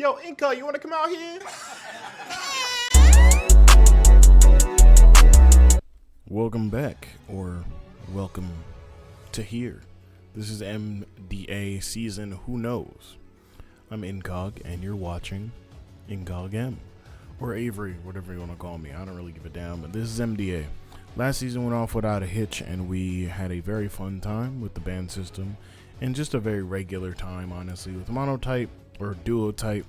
Yo, Inca, you want to come out here? Welcome back, or welcome to here. This is MDA season Who Knows. I'm Incog, and you're watching IncogM, or Avery, whatever you want to call me. I don't really give a damn, but this is MDA. Last season went off without a hitch, and we had a very fun time with the band system, and just a very regular time, honestly. With monotype or duo type,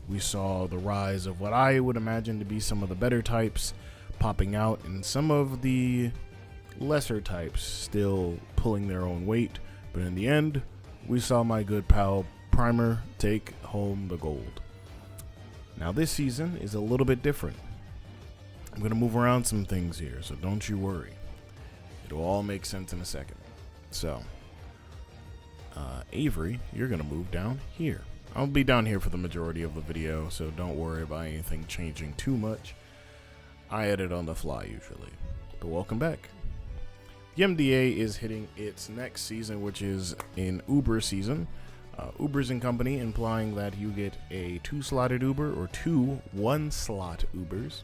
we saw the rise of what I would imagine to be some of the better types popping out, and some of the lesser types still pulling their own weight. But in the end, we saw my good pal Primer take home the gold. Now this season is a little bit different. I'm going to move around some things here, so don't you worry. It'll all make sense in a second. So, Avery, you're going to move down here. I'll be down here for the majority of the video, so don't worry about anything changing too much. I edit on the fly usually. But welcome back. The MDA is hitting its next season, which is an Uber season. Uber's in company, implying that you get a 2-slotted Uber or 2 1-slot Ubers.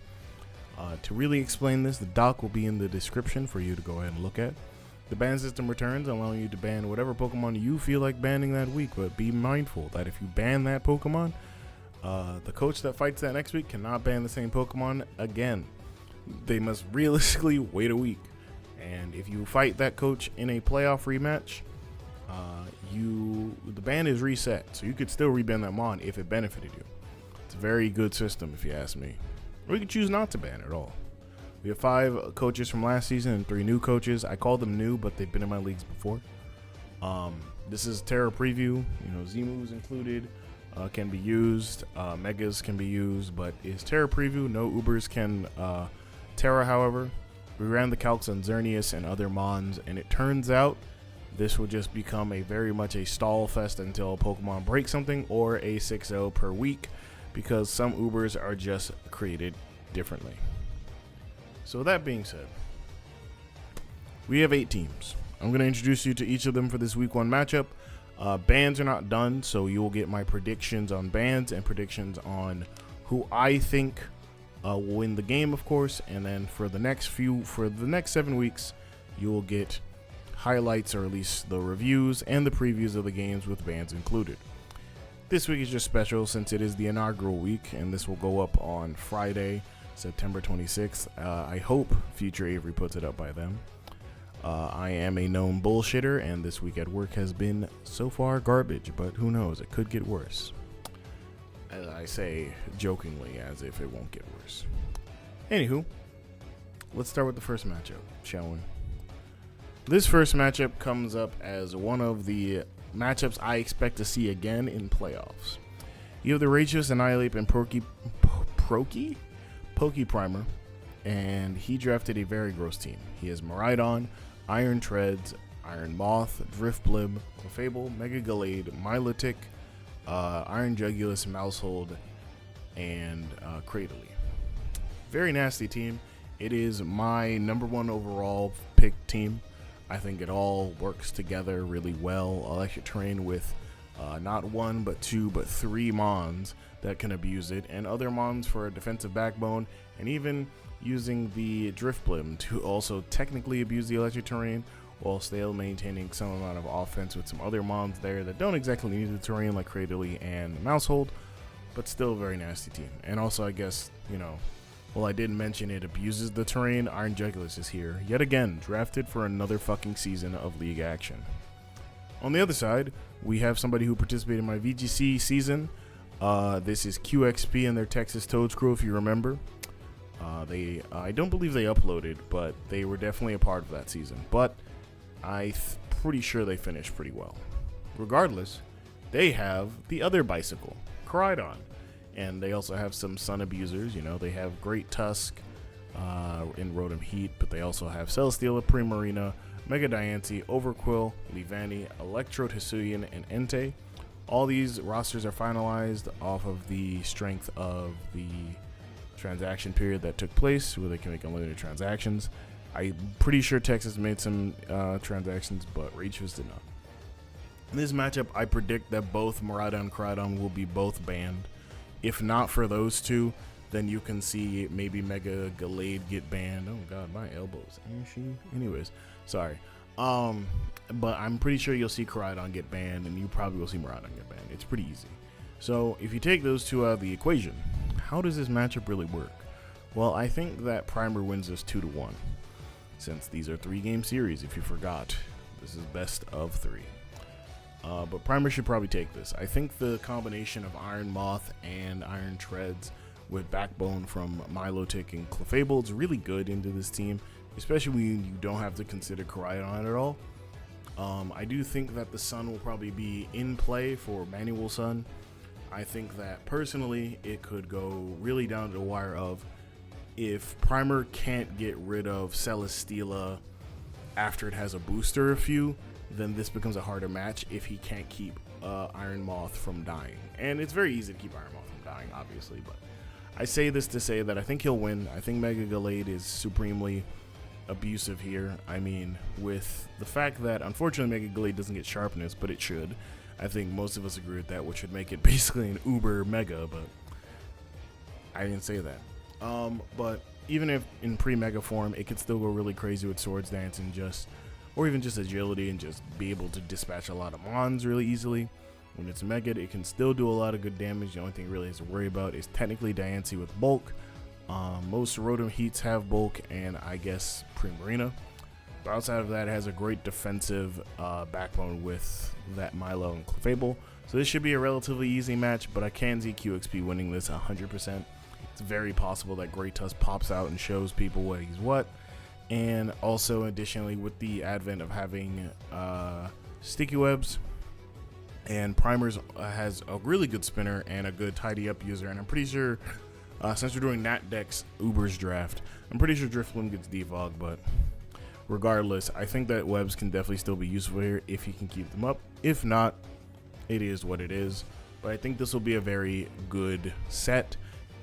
To really explain this, the doc will be in the description for you to go ahead and look at. The ban system returns, allowing you to ban whatever Pokemon you feel like banning that week, but be mindful that if you ban that Pokemon, the coach that fights that next week cannot ban the same Pokemon again. They must realistically wait a week. And if you fight that coach in a playoff rematch, the ban is reset, so you could still reban that Mon if it benefited you. It's a very good system, if you ask me. Or you could choose not to ban at all. We have 5 coaches from last season and 3 new coaches. I call them new, but they've been in my leagues before. This is Terra preview. Zemu's included, can be used. Megas can be used, but it's Terra preview. No Ubers can Terra, however. We ran the calcs on Xerneas and other Mons, and it turns out this will just become very much a stall fest until Pokemon break something, or a 6-0 per week, because some Ubers are just created differently. So with that being said, we have 8 teams. I'm going to introduce you to each of them for this week 1 matchup. Bans are not done, so you will get my predictions on bans and predictions on who I think will win the game, of course. And then for the next 7 weeks, you will get highlights, or at least the reviews and the previews of the games with bans included. This week is just special since it is the inaugural week, and this will go up on Friday, September 26th. I hope future Avery puts it up by then. I am a known bullshitter, and this week at work has been so far garbage, but who knows, it could get worse. As I say jokingly, as if it won't get worse. Anywho, let's start with the first matchup, shall we? This first matchup comes up as one of the matchups I expect to see again in playoffs. You have the Rachus, Annihilate, and Poke Primer, and he drafted a very gross team. He has Miraidon, Iron Treads, Iron Moth, Drifblim, Clefable, Mega Gallade, Milotic, Iron Jugulus, Mousehold, and Cradily. Very nasty team. It is my number 1 overall pick team. I think it all works together really well. Electric Terrain with not 1, but 2, but 3 Mons that can abuse it, and other Mons for a defensive backbone, and even using the Drifblim to also technically abuse the Electric Terrain while still maintaining some amount of offense with some other Mons there that don't exactly need the terrain like Cradily and Mousehold, but still a very nasty team. And also, I guess, well, I did mention it abuses the terrain. Iron Jugulus is here, yet again, drafted for another fucking season of league action. On the other side, we have somebody who participated in my VGC season. This is QXP and their Texas Toads crew, if you remember. I don't believe they uploaded, but they were definitely a part of that season. But I'm pretty sure they finished pretty well. Regardless, they have the other bicycle, Koraidon. And they also have some Sun abusers. They have Great Tusk in Rotom Heat, but they also have Celesteela, Primarina, Mega Diancie, Overquill, Leavanny, Electrode, Hisuian, and Entei. All these rosters are finalized off of the strength of the transaction period that took place, where they can make unlimited transactions. I'm pretty sure Texas made some transactions, but Rachus did not. In this matchup, I predict that both Miraidon and Koraidon will be both banned. If not for those two, then you can see maybe Mega Gallade get banned. Oh god, my elbows. Anyways, sorry. But I'm pretty sure you'll see Koraidon get banned, and you probably will see Miraidon get banned. It's pretty easy. So if you take those two out of the equation, how does this matchup really work? Well, I think that Primer wins this 2-1, since these are 3-game series. If you forgot, this is best of 3. But Primer should probably take this. I think the combination of Iron Moth and Iron Treads with Backbone from Milotic and Clefable is really good into this team, especially when you don't have to consider Koraidon at all. I do think that the Sun will probably be in play for Manual Sun. I think that personally it could go really down to the wire of if Primer can't get rid of Celesteela after it has a booster or a few, then this becomes a harder match if he can't keep Iron Moth from dying. And it's very easy to keep Iron Moth from dying, obviously, but I say this to say that I think he'll win. I think Mega Gallade is supremely abusive here. I mean, with the fact that unfortunately Mega Gallade doesn't get sharpness, but it should. I think most of us agree with that, which would make it basically an uber mega, but I didn't say that. But even if in pre-mega form, it could still go really crazy with Swords Dance and or even just agility and just be able to dispatch a lot of mons really easily. When it's mega, it can still do a lot of good damage. The only thing it really has to worry about is technically Diancie with bulk. Most Rotom Heats have bulk, and I guess Primarina. But outside of that, it has a great defensive backbone with that Milo and Clefable. So this should be a relatively easy match, but I can see QXP winning this 100%. It's very possible that Great Tusk pops out and shows people what he's what. And also, additionally, with the advent of having Sticky Webs, and Primers has a really good spinner and a good tidy up user, and I'm pretty sure, since we're doing Nat Dex Uber's draft, I'm pretty sure Drifloon gets defogged, but regardless, I think that Webs can definitely still be useful here if you can keep them up. If not, it is what it is. But I think this will be a very good set.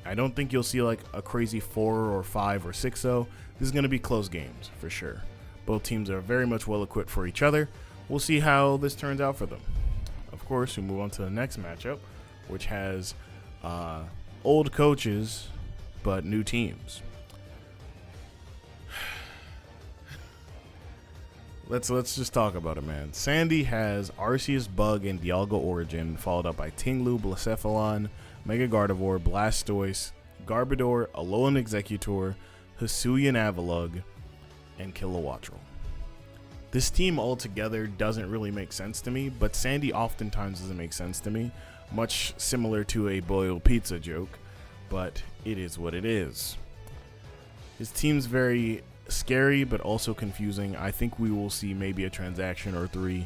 I don't think you'll see like a crazy 4 or 5 or 6-0. This is going to be close games for sure. Both teams are very much well equipped for each other. We'll see how this turns out for them. Of course, we move on to the next matchup, which has old coaches but new teams. Let's just talk about it, man. Sandy has Arceus, Bug, and Dialga Origin, followed up by Tinglu, Blacephalon, Mega Gardevoir, Blastoise, Garbodor, Alolan Executor, Hisuian Avalugg, and Kilowattrel. This team altogether doesn't really make sense to me, but Sandy oftentimes doesn't make sense to me, much similar to a boiled pizza joke, but it is what it is. His team's very scary, but also confusing. I think we will see maybe a transaction or 3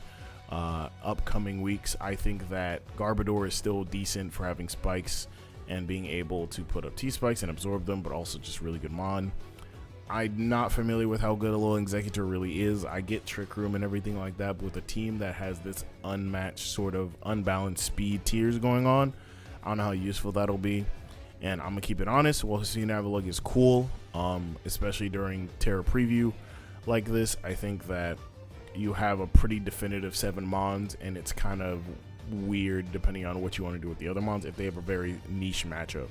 upcoming weeks. I think that Garbodor is still decent for having spikes and being able to put up T-spikes and absorb them, but also just really good mon. I'm not familiar with how good a little Executor really is. I get Trick Room and everything like that, but with a team that has this unmatched sort of unbalanced speed tiers going on, I don't know how useful that'll be. And I'm gonna keep it honest, while Hisuian Avalugg is cool, especially during Terra Preview like this, I think that you have a pretty definitive 7 mons, and it's kind of weird depending on what you want to do with the other mons if they have a very niche matchup.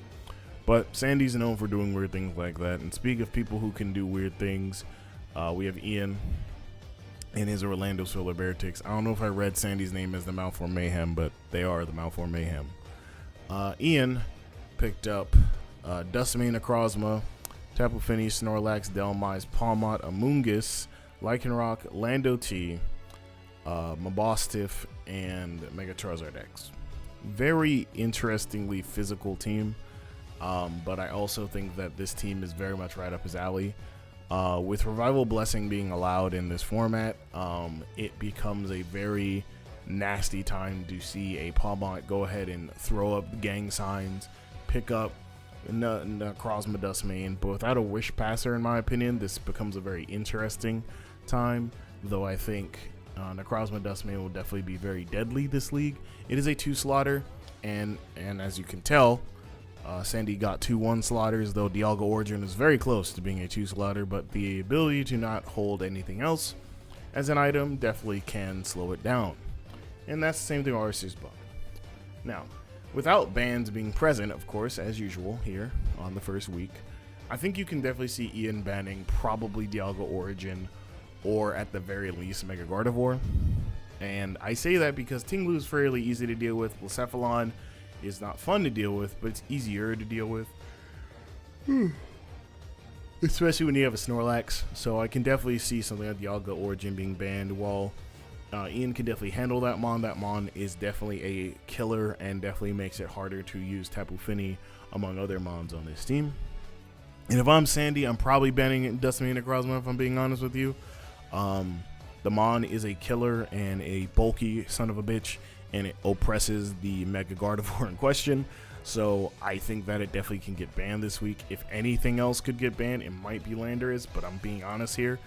But Sandy's known for doing weird things like that. And speak of people who can do weird things, we have Ian and his Orlando Solar Beartics. I don't know if I read Sandy's name as the Malform Mayhem, but they are the Malform Mayhem. Ian picked up Duskmane, Necrozma, Tapu Fini, Snorlax, Delmise, Pawmot, Amoonguss, Lycanroc, Lando T, Mabostiff, and Mega Charizard X. Very interestingly physical team, but I also think that this team is very much right up his alley. With Revival Blessing being allowed in this format, it becomes a very nasty time to see a Pawmot go ahead and throw up gang signs, pick up Necrozma, Duskmane, but without a Wish Passer, in my opinion, this becomes a very interesting time, though I think Necrozma, Duskmane will definitely be very deadly this league. It is a 2-slaughter, and as you can tell, Sandy got 2 1-slaughters, though Dialga Origin is very close to being a 2-slaughter, but the ability to not hold anything else as an item definitely can slow it down. And that's the same thing with Arceus Bug. Now, without bans being present, of course, as usual here on the first week, I think you can definitely see Ian banning probably Dialga Origin, or at the very least Mega Gardevoir. And I say that because Tinglu is fairly easy to deal with. Blacephalon is not fun to deal with, but it's easier to deal with. Especially when you have a Snorlax. So I can definitely see something like Dialga Origin being banned, while Ian can definitely handle that Mon. That Mon is definitely a killer and definitely makes it harder to use Tapu Fini among other Mons on this team. And if I'm Sandy, I'm probably banning Dusty Necrozma, if I'm being honest with you. The Mon is a killer and a bulky son of a bitch, and it oppresses the Mega Gardevoir in question. So I think that it definitely can get banned this week. If anything else could get banned, it might be Landorus, but I'm being honest here.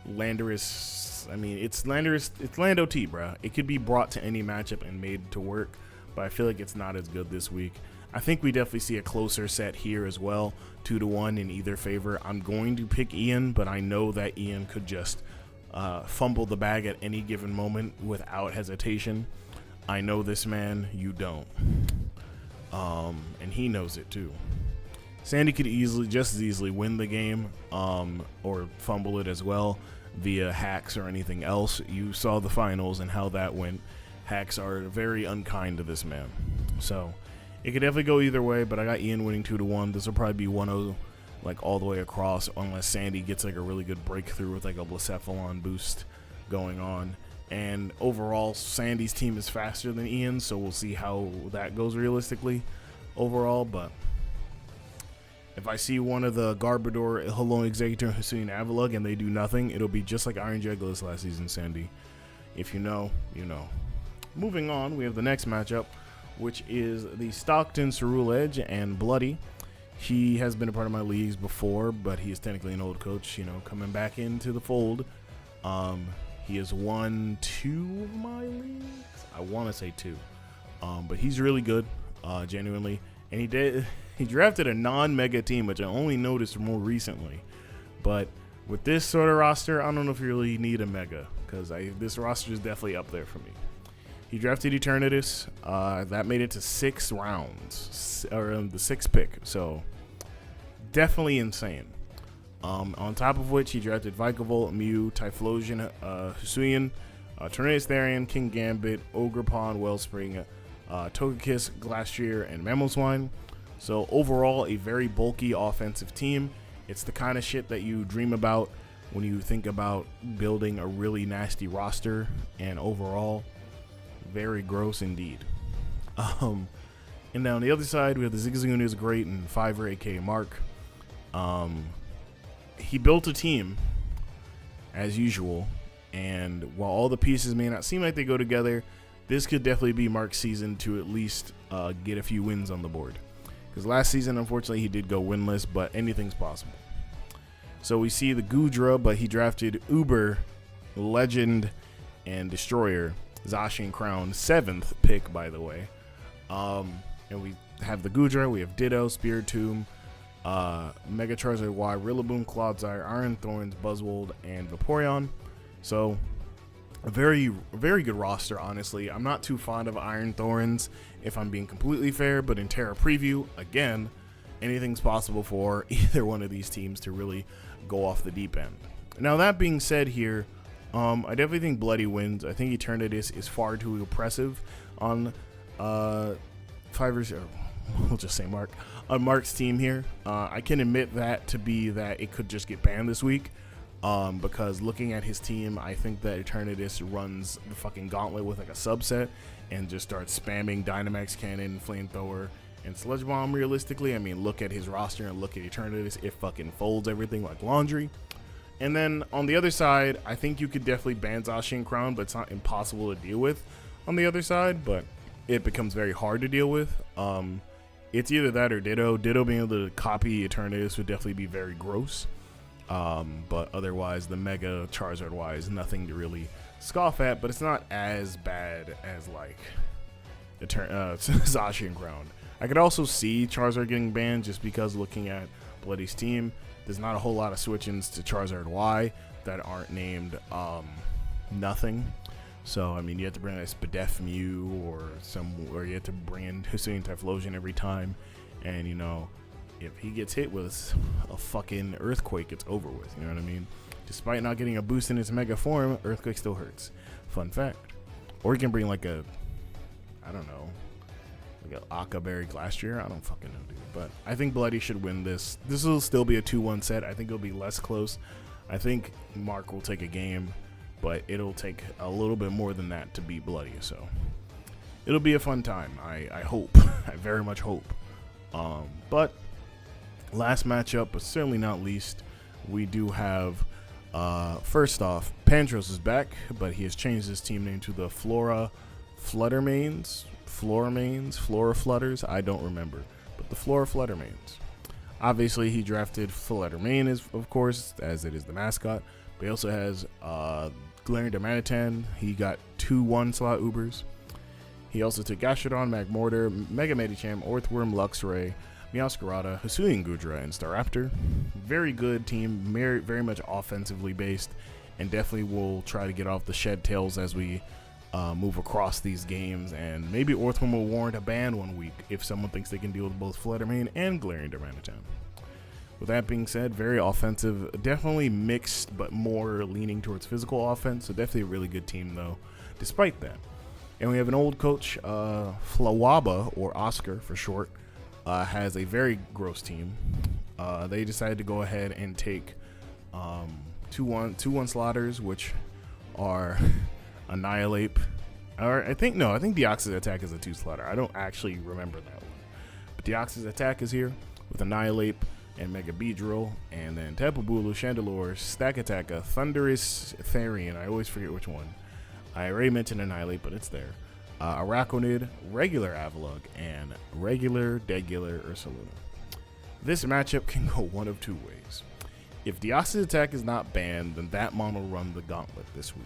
Landorus, I mean, it's Landorus, it's Lando T, bro. It could be brought to any matchup and made to work, but I feel like it's not as good this week. I think we definitely see a closer set here as well, 2-1 in either favor. I'm going to pick Ian, but I know that Ian could just fumble the bag at any given moment without hesitation. I know this man, you don't. And he knows it too. Sandy could just as easily win the game, or fumble it as well via hacks or anything else. You saw the finals and how that went. Hacks are very unkind to this man. So it could definitely go either way, but I got Ian winning 2-1. This will probably be 1-0 like all the way across, unless Sandy gets like a really good breakthrough with like a Blacephalon boost going on. And overall, Sandy's team is faster than Ian's, so we'll see how that goes realistically overall. But if I see one of the Garbodor, Hello Executor, Hisuian Avalugg, and they do nothing, it'll be just like Iron Jeglis last season, Sandy. If you know, you know. Moving on, we have the next matchup, which is the Stockton Cerule Edge and Bloody. He has been a part of my leagues before, but he is technically an old coach, you know, coming back into the fold. He has won 2 of my leagues. I want to say 2. But he's really good, genuinely. And he drafted a non-mega team, which I only noticed more recently. But with this sort of roster, I don't know if you really need a mega, because this roster is definitely up there for me. He drafted Eternatus. That made it to 6 rounds, or the 6th pick. So definitely insane. On top of which, he drafted Vikavolt, Mew, Typhlosion, Hisuian, Tornadus Therian, King Gambit, Ogerpon, Wellspring, Togekiss, Glastrier, and Mamoswine. So overall, a very bulky offensive team. It's the kind of shit that you dream about when you think about building a really nasty roster, and overall, very gross indeed. And now on the other side, we have the Zigzagoon is great and 5 AK Mark. He built a team as usual, and while all the pieces may not seem like they go together, this could definitely be Mark's season to at least get a few wins on the board. Because last season, unfortunately, he did go winless, but anything's possible. So we see the Goodra, but he drafted Uber, Legend, and Destroyer, Zacian Crown, 7th pick, by the way. And we have the Goodra, we have Ditto, Spiritomb, Mega Charizard Y, Rillaboom, Clodsire, Iron Thorns, Buzzwold, and Vaporeon. So a very good roster, honestly. I'm not too fond of Iron Thorns, if I'm being completely fair, but in Terra Preview, again, anything's possible for either one of these teams to really go off the deep end. Now, that being said here, I definitely think Bloody wins. I think Eternatus is far too oppressive on we'll just say Mark, on Mark's team here. I can admit that to be that it could just get banned this week, because looking at his team, I think that Eternatus runs the fucking gauntlet with like a subset and just starts spamming Dynamax Cannon, Flamethrower, and Sludge Bomb. Realistically, I mean, look at his roster and look at Eternatus. It fucking folds everything like laundry. And then on the other side, I think you could definitely ban Zacian Crown, but it's not impossible to deal with on the other side, but it becomes very hard to deal with. It's either that or Ditto. Ditto being able to copy Eternatus would definitely be very gross. But otherwise, the Mega Charizard Y is nothing to really scoff at, but it's not as bad as like Zacian Crown. I could also see Charizard getting banned just because looking at Bloody's team, there's not a whole lot of switch-ins to Charizard Y that aren't named nothing. So, I mean, you have to bring a Spadef Mew or you have to bring in Hussein Typhlosion every time. And, you know, if he gets hit with a fucking Earthquake, it's over with. You know what I mean? Despite not getting a boost in its mega form, Earthquake still hurts. Fun fact. Or you can bring like a, I don't know, like a Akaberry Glastrier. I don't fucking know, dude. But I think Bloody should win this. This will still be a 2-1 set. I think it'll be less close. I think Mark will take a game, but it'll take a little bit more than that to beat Bloody. So it'll be a fun time. I hope. I very much hope. But last matchup, but certainly not least, we do have, first off, Pantros is back, but he has changed his team name to the Flora Flutters. I don't remember, but the Flora Fluttermains. Obviously, he drafted Fluttermane, of course, as it is the mascot, but he also has Glaring Darmanitan. He got 2 1-slot Ubers. He also took Gastrodon, Magmortar, Mega Medicham, Orthworm, Luxray, Meowscarada, Hisuian Gudra, and Staraptor. Very good team, very much offensively based, and definitely will try to get off the shed tails as we move across these games. And maybe Orthworm will warrant a ban one week if someone thinks they can deal with both Fluttermane and Glaring Darmanitan. With that being said, very offensive, definitely mixed, but more leaning towards physical offense. So definitely a really good team, though, despite that. And we have an old coach, Flawaba, or Oscar for short, has a very gross team. They decided to go ahead and take 2-1 slaughters, which are Annihilate. Or I think Deoxys Attack is a 2 slaughter. I don't actually remember that one. But Deoxys Attack is here with Annihilate and Mega Beedrill, and then Tapu Bulu, Chandelure, Stack Attacka, Thunderous Therian. I always forget which one. I already mentioned Annihilate, but it's there. Araquanid, regular Avalugg, and regular Degular Ursaluna. This matchup can go one of two ways. If Deoxys Attack is not banned, then that mon will run the gauntlet this week.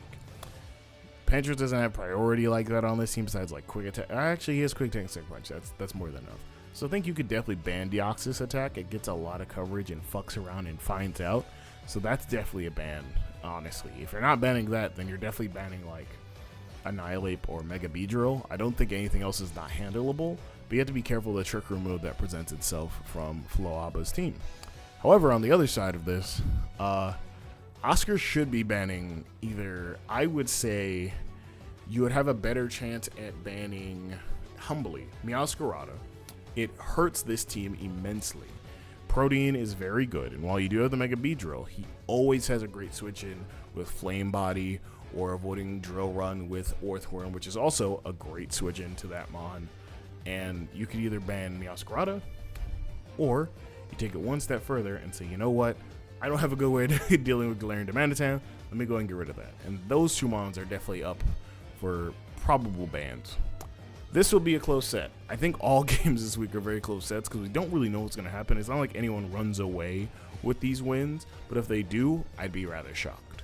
Pantros doesn't have priority like that on this team besides like Quick Attack. Actually, he has Quick Attack and Second Punch. That's more than enough. So I think you could definitely ban Deoxys Attack. It gets a lot of coverage and fucks around and finds out. So that's definitely a ban, honestly. If you're not banning that, then you're definitely banning like Annihilate or Mega Beedrill. I don't think anything else is not handleable, but you have to be careful of the Trick Room mode that presents itself from Floaba's team. However, on the other side of this, Oscar should be banning either, I would say you would have a better chance at banning Humbly, Meowscarada. It hurts this team immensely. Protein is very good, and while you do have the Mega Beedrill, he always has a great switch in with Flame Body or avoiding Drill Run with Orthworm, which is also a great switch into that mon. And you could either ban Meowscarada, or you take it one step further and say, you know what, I don't have a good way to dealing with Galarian Darmanitan, let me go and get rid of that. And those two mons are definitely up for probable bans. This will be a close set. I think all games this week are very close sets because we don't really know what's going to happen. It's not like anyone runs away with these wins, but if they do, I'd be rather shocked.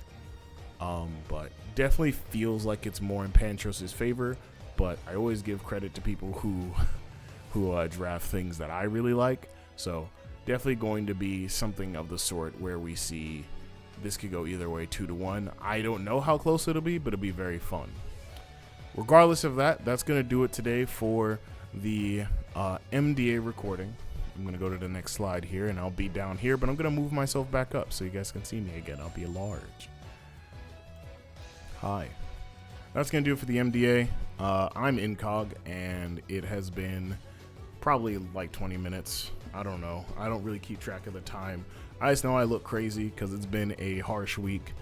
But definitely feels like it's more in Pantros' favor, but I always give credit to people who draft things that I really like. So definitely going to be something of the sort where we see this could go either way, 2-1. I don't know how close it'll be, but it'll be very fun. Regardless of that, that's going to do it today for the MDA recording. I'm going to go to the next slide here, and I'll be down here, but I'm going to move myself back up so you guys can see me again. I'll be large. Hi. That's going to do it for the MDA. I'm Incog, and it has been probably like 20 minutes. I don't know. I don't really keep track of the time. I just know I look crazy because it's been a harsh week.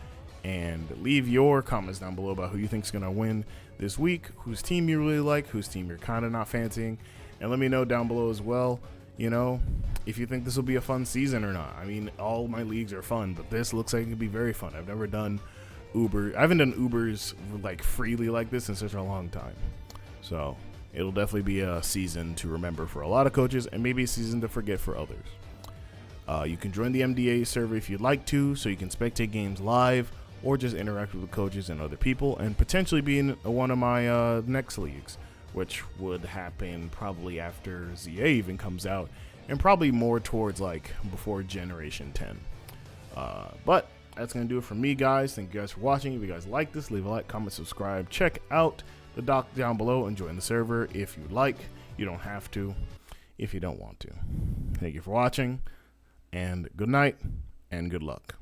And leave your comments down below about who you think is going to win this week, whose team you really like, whose team you're kind of not fancying. And let me know down below as well, you know, if you think this will be a fun season or not. I mean, all my leagues are fun, but this looks like it could be very fun. I've never done I haven't done Ubers like freely like this in such a long time. So it'll definitely be a season to remember for a lot of coaches and maybe a season to forget for others. You can join the MDA server if you'd like to, so you can spectate games live or just interact with the coaches and other people and potentially be in one of my next leagues, which would happen probably after ZA even comes out and probably more towards like before Generation 10. But that's going to do it for me, guys. Thank you guys for watching. If you guys like this, leave a like, comment, subscribe. Check out the doc down below and join the server if you like. You don't have to if you don't want to. Thank you for watching, and good night and good luck.